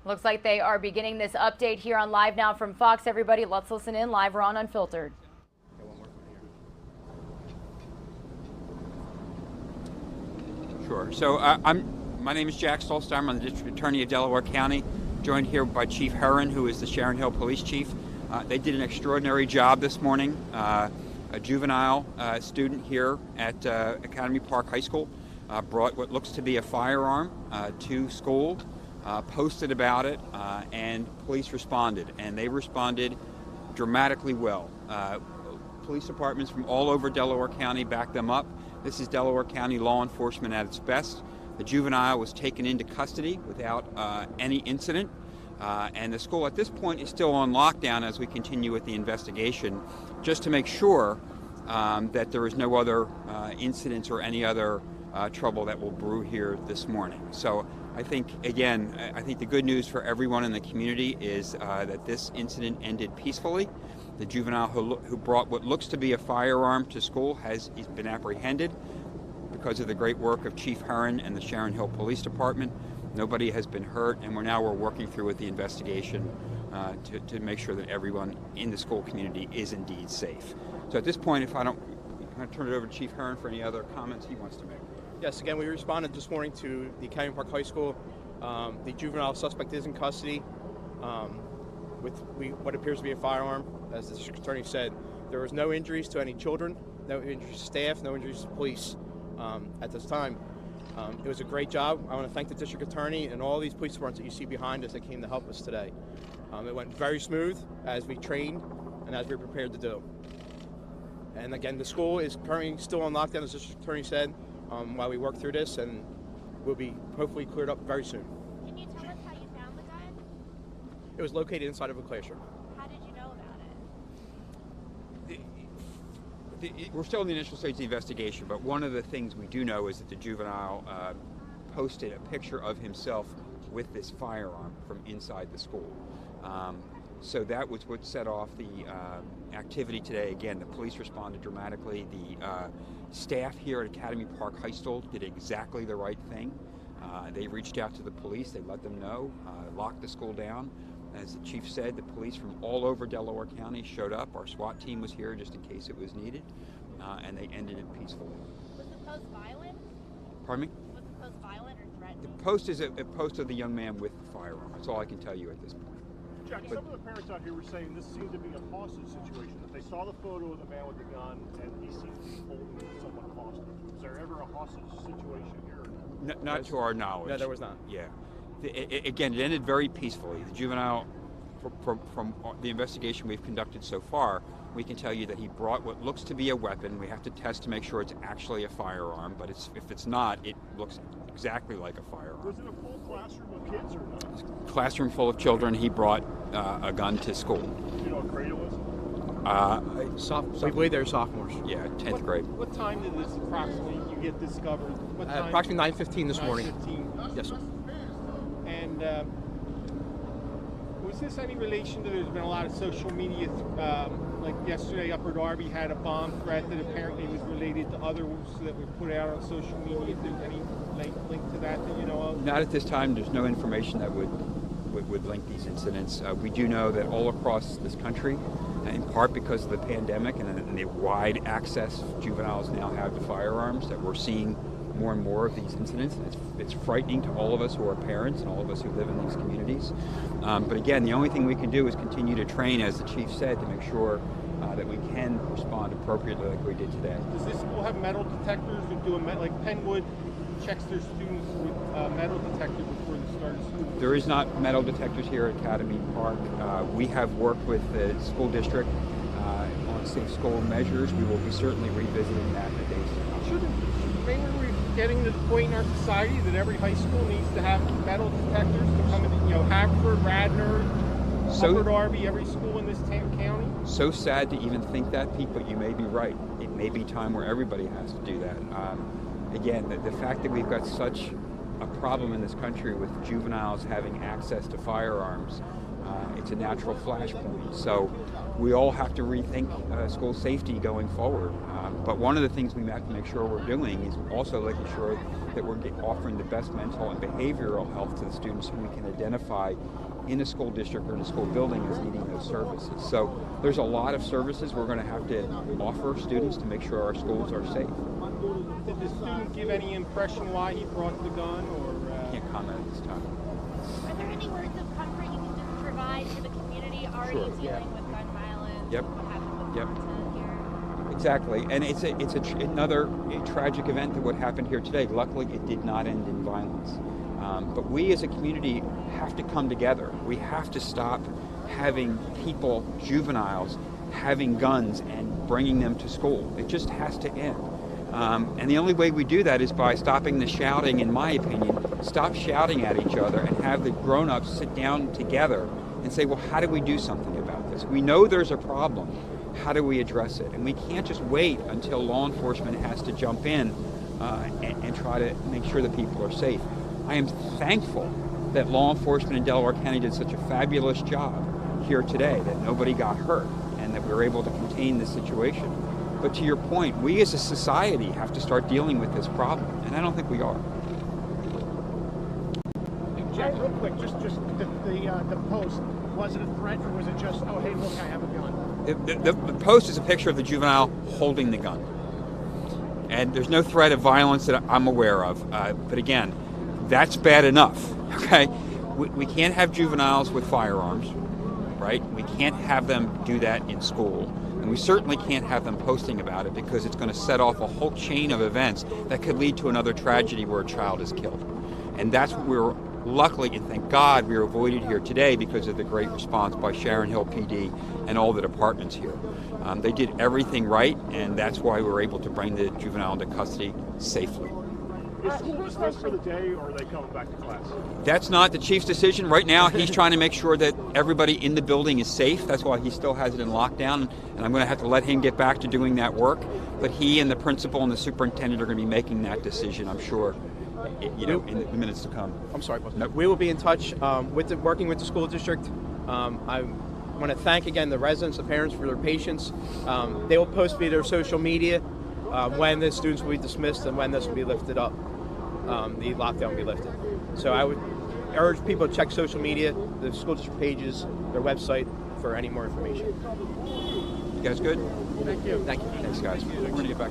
Looks like they are beginning this update here on Live Now from Fox. Everybody, let's listen in live. We're on Unfiltered. Sure. So my name is Jack Stolstein. I'm the District Attorney of Delaware County, joined here by Chief Herron, who is the Sharon Hill Police Chief. They did an extraordinary job this morning. A juvenile student here at Academy Park High School brought what looks to be a firearm to school, posted about it, and police responded. And they responded dramatically well. Police departments from all over Delaware County backed them up. This is Delaware County law enforcement at its best. The juvenile was taken into custody without any incident. And the school at this point is still on lockdown as we continue with the investigation, just to make sure that there is no other incidents or any other trouble that will brew here this morning. So I think, again, I think the good news for everyone in the community is that this incident ended peacefully. The juvenile who brought what looks to be a firearm to school he's been apprehended because of the great work of Chief Herron and the Sharon Hill Police Department. Nobody has been hurt, and we're working through with the investigation to make sure that everyone in the school community is indeed safe. So at this point, I'm going to turn it over to Chief Herron for any other comments he wants to make. Yes, again, we responded this morning to the Academy Park High School. The juvenile suspect is in custody with what appears to be a firearm. As the district attorney said, there was no injuries to any children, no injuries to staff, no injuries to police at this time. It was a great job. I want to thank the district attorney and all these police departments that you see behind us that came to help us today. It went very smooth as we trained and as we were prepared to do. And again, the school is currently still on lockdown, as the district attorney said, while we work through this, and will be hopefully cleared up very soon. Can you tell us how you found the gun? It was located inside of a classroom. How did you know about it? We're still in the initial stage of the investigation, but one of the things we do know is that the juvenile posted a picture of himself with this firearm from inside the school. So that was what set off the activity today. Again, the police responded dramatically. The staff here at Academy Park High School did exactly the right thing. They reached out to the police, they let them know, locked the school down. As the chief said, the police from all over Delaware County showed up. Our SWAT team was here just in case it was needed, and they ended it peacefully. Was the post violent? Pardon me? Was the post violent or threatening? The post is a post of the young man with the firearm. That's all I can tell you at this point. Jack, some of the parents out here were saying this seemed to be a hostage situation, that they saw the photo of the man with the gun and he seemed to be holding someone hostage. Was there ever a hostage situation here? Not to our knowledge. No, there was not. Yeah. Again, it ended very peacefully. The juvenile, from the investigation we've conducted so far, we can tell you that he brought what looks to be a weapon. We have to test to make sure it's actually a firearm, but if it's not, it looks exactly like a firearm. Was it a full classroom of kids or not? Classroom full of children. He brought a gun to school. Do you know what grade it was? We believe they're sophomores. Yeah, 10th grade. What time did this approximately you get discovered? What time? Approximately 9:15 this morning. 9:15. Yes, sir. And was this any relation to, there's been a lot of social media, like yesterday Upper Darby had a bomb threat that apparently was related to others that were put out on social media. Is there any link to that you know of? Not at this time. There's no information that would link these incidents. We do know that all across this country, in part because of the pandemic and the wide access juveniles now have to firearms, that we're seeing more and more of these incidents. It's frightening to all of us who are parents and all of us who live in these communities. But again, the only thing we can do is continue to train, as the chief said, to make sure that we can respond appropriately like we did today. Does this school have metal detectors? Like Penwood checks their students with metal detectors before they start school? There is not metal detectors here at Academy Park. We have worked with the school district on safe school measures. We will be certainly revisiting that in the days to come. Maybe we're getting to the point in our society that every high school needs to have metal detectors to come in, Haverford, Radnor, Upper Darby, every school in this county. So sad to even think that, Pete, but you may be right. It may be time where everybody has to do that. Again, the fact that we've got such a problem in this country with juveniles having access to firearms It's a natural flashpoint. So we all have to rethink school safety going forward. But one of the things we have to make sure we're doing is also making sure that we're offering the best mental and behavioral health to the students who we can identify in a school district or in a school building as needing those services. So there's a lot of services we're going to have to offer students to make sure our schools are safe. Did the student give any impression why he brought the gun, or? Can't comment at this time. Are there any words of comfort you can just provide to the community already Sure. dealing with gun violence? Yep. What happened with Yep. Marta here? Exactly, and it's another tragic event that what happened here today. Luckily, it did not end in violence. But we as a community have to come together. We have to stop having people, juveniles, having guns and bringing them to school. It just has to end. And the only way we do that is by stopping the shouting, in my opinion. Stop shouting at each other and have the grown-ups sit down together and say, well, how do we do something about this? We know there's a problem. How do we address it? And we can't just wait until law enforcement has to jump in and try to make sure that people are safe. I am thankful that law enforcement in Delaware County did such a fabulous job here today, that nobody got hurt and that we were able to contain the situation. But to your point, we as a society have to start dealing with this problem, and I don't think we are. Jack, real quick, just the post, was it a threat or was it just, oh, hey, look, I have a gun? The post is a picture of the juvenile holding the gun. And there's no threat of violence that I'm aware of. But again, that's bad enough, okay? We can't have juveniles with firearms, right? We can't have them do that in school. And we certainly can't have them posting about it because it's going to set off a whole chain of events that could lead to another tragedy where a child is killed. And that's what we're luckily, and thank God, we were avoided here today because of the great response by Sharon Hill PD and all the departments here. They did everything right, and that's why we were able to bring the juvenile into custody safely. Is school dismissed for the day, or are they coming back to class? That's not the chief's decision. Right now, he's trying to make sure that everybody in the building is safe. That's why he still has it in lockdown, and I'm going to have to let him get back to doing that work. But he and the principal and the superintendent are going to be making that decision, I'm sure, in the minutes to come. I'm sorry, Boss. Nope. We will be in touch working with the school district. I want to thank again the residents, the parents for their patience. They will post via their social media when the students will be dismissed and when this will be lifted up. The lockdown will be lifted. So I would urge people to check social media, the school district pages, their website for any more information. You guys good? Thank you. Thank you. Thanks, guys. We're going to get back.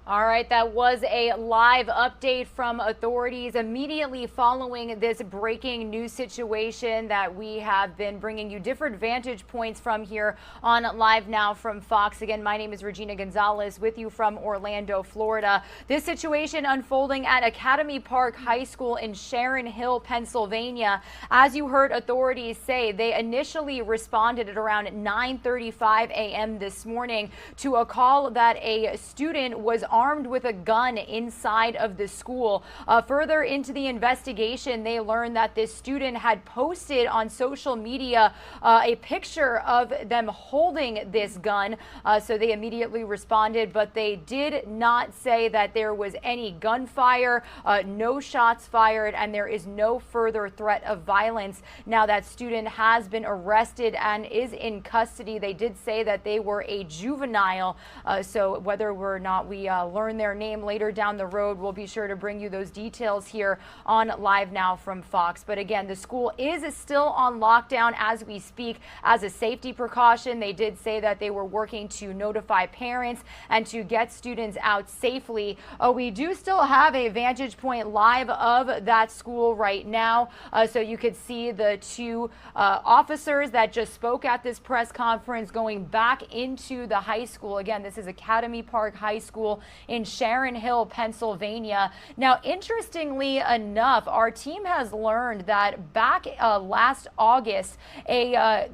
All right, that was a live update from authorities immediately following this breaking news situation that we have been bringing you different vantage points from here on Live Now from Fox. Again, my name is Regina Gonzalez with you from Orlando, Florida. This situation unfolding at Academy Park High School in Sharon Hill, Pennsylvania. As you heard authorities say, they initially responded at around 9:35 a.m. this morning to a call that a student was armed with a gun inside of the school. Further into the investigation, they learned that this student had posted on social media a picture of them holding this gun. So they immediately responded, but they did not say that there was any gunfire, no shots fired, and there is no further threat of violence. Now that student has been arrested and is in custody. They did say that they were a juvenile, so whether or not we learn their name later down the road, we'll be sure to bring you those details here on Live Now from Fox. But again, the school is still on lockdown as we speak as a safety precaution. They did say that they were working to notify parents and to get students out safely. We do still have a vantage point live of that school right now, so you could see the two officers that just spoke at this press conference going back into the high school. Again, this is Academy Park High School in Sharon Hill, Pennsylvania. Now, interestingly enough, our team has learned that back last August, a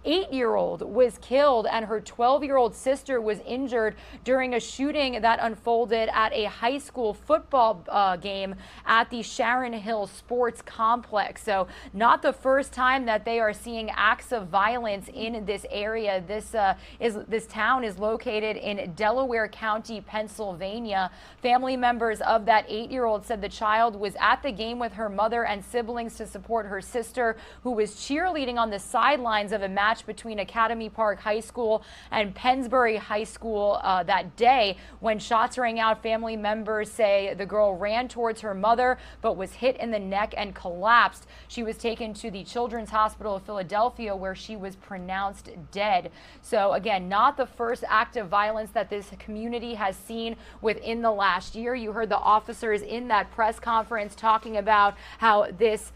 8-year-old was killed and her 12-year-old sister was injured during a shooting that unfolded at a high school football game at the Sharon Hill Sports Complex. So not the first time that they are seeing acts of violence in this area. This town is located in Delaware County, Pennsylvania. Family members of that 8-year-old said the child was at the game with her mother and siblings to support her sister, who was cheerleading on the sidelines of a match between Academy Park High School and Pennsbury High School that day. When shots rang out, family members say the girl ran towards her mother but was hit in the neck and collapsed. She was taken to the Children's Hospital of Philadelphia, where she was pronounced dead. So again, not the first act of violence that this community has seen within the last year. You heard the officers in that press conference talking about how this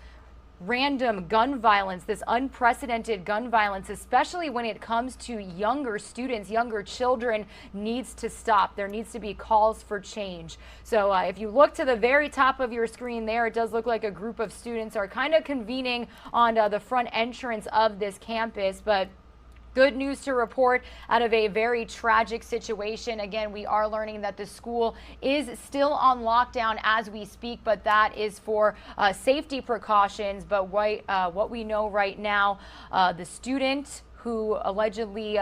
random gun violence, this unprecedented gun violence, especially when it comes to younger students, younger children, needs to stop. There needs to be calls for change. So if you look to the very top of your screen there, it does look like a group of students are kind of convening on the front entrance of this campus. But good news to report out of a very tragic situation. Again, we are learning that the school is still on lockdown as we speak, but that is for safety precautions. But what we know right now, the student who allegedly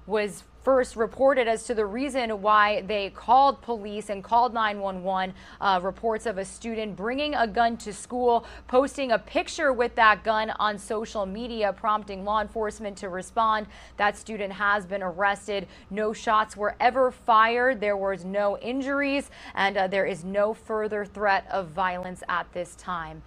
was first reported as to the reason why they called police and called 911, reports of a student bringing a gun to school, posting a picture with that gun on social media, prompting law enforcement to respond. That student has been arrested. No shots were ever fired. There was no injuries, and there is no further threat of violence at this time.